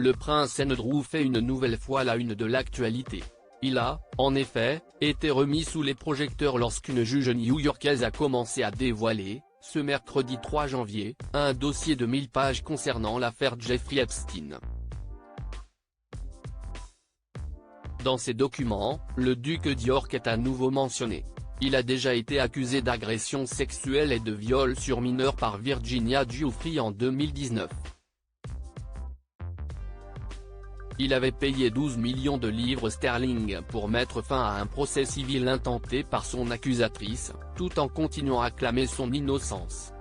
le prince Andrew fait une nouvelle fois la une de l'actualité. Il a, en effet, été remis sous les projecteurs lorsqu'une juge new-yorkaise a commencé à dévoiler, ce mercredi 3 janvier, un dossier de 1000 pages concernant l'affaire Jeffrey Epstein. Dans ces documents, le duc d'York est à nouveau mentionné. Il a déjà été accusé d'agression sexuelle et de viol sur mineur par Virginia Giuffre en 2019. Il avait payé 12 millions de livres sterling pour mettre fin à un procès civil intenté par son accusatrice, tout en continuant à clamer son innocence.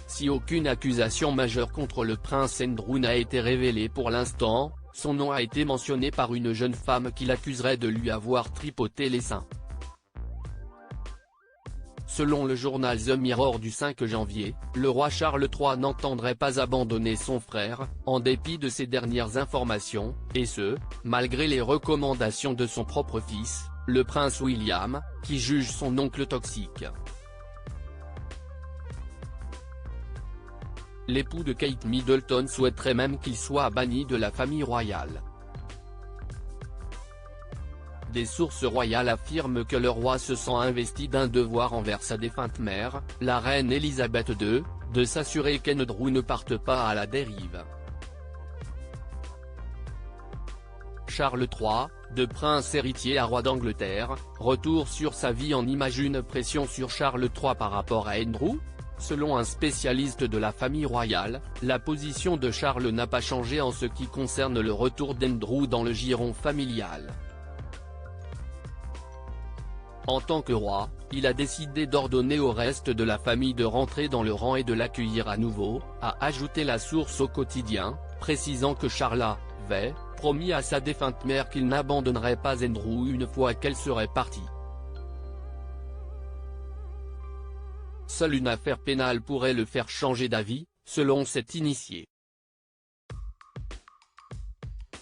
Si aucune accusation majeure contre le prince Andrew n'a été révélée pour l'instant, son nom a été mentionné par une jeune femme qui l'accuserait de lui avoir tripoté les seins. Selon le journal The Mirror du 5 janvier, le roi Charles III n'entendrait pas abandonner son frère, en dépit de ses dernières informations, et ce, malgré les recommandations de son propre fils, le prince William, qui juge son oncle toxique. L'époux de Kate Middleton souhaiterait même qu'il soit banni de la famille royale. Des sources royales affirment que le roi se sent investi d'un devoir envers sa défunte mère, la reine Elisabeth II, de s'assurer qu'Andrew ne parte pas à la dérive. Charles III, de prince héritier à roi d'Angleterre, retour sur sa vie en images. Une pression sur Charles III par rapport à Andrew ? Selon un spécialiste de la famille royale, la position de Charles n'a pas changé en ce qui concerne le retour d'Andrew dans le giron familial. En tant que roi, il a décidé d'ordonner au reste de la famille de rentrer dans le rang et de l'accueillir à nouveau, a ajouté la source au quotidien, précisant que Charles avait promis à sa défunte mère qu'il n'abandonnerait pas Andrew une fois qu'elle serait partie. Seule une affaire pénale pourrait le faire changer d'avis, selon cet initié.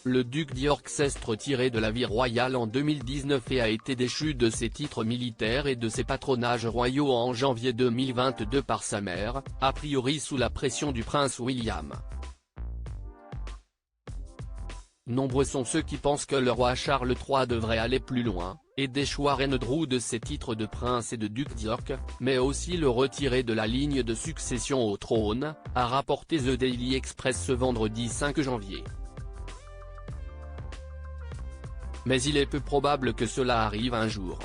Le duc d'York s'est retiré de la vie royale en 2019 et a été déchu de ses titres militaires et de ses patronages royaux en janvier 2022 par sa mère, a priori sous la pression du prince William. Nombreux sont ceux qui pensent que le roi Charles III devrait aller plus loin, et déchoir Andrew de ses titres de prince et de duc d'York, mais aussi le retirer de la ligne de succession au trône, a rapporté The Daily Express ce vendredi 5 janvier. Mais il est peu probable que cela arrive un jour.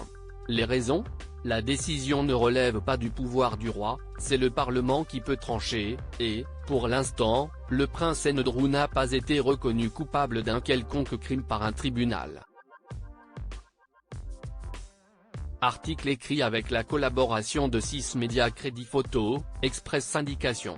Les raisons ? La décision ne relève pas du pouvoir du roi, c'est le Parlement qui peut trancher, et, pour l'instant, le prince Andrew n'a pas été reconnu coupable d'un quelconque crime par un tribunal. Article écrit avec la collaboration de 6 médias Crédit Photo, Express Syndication.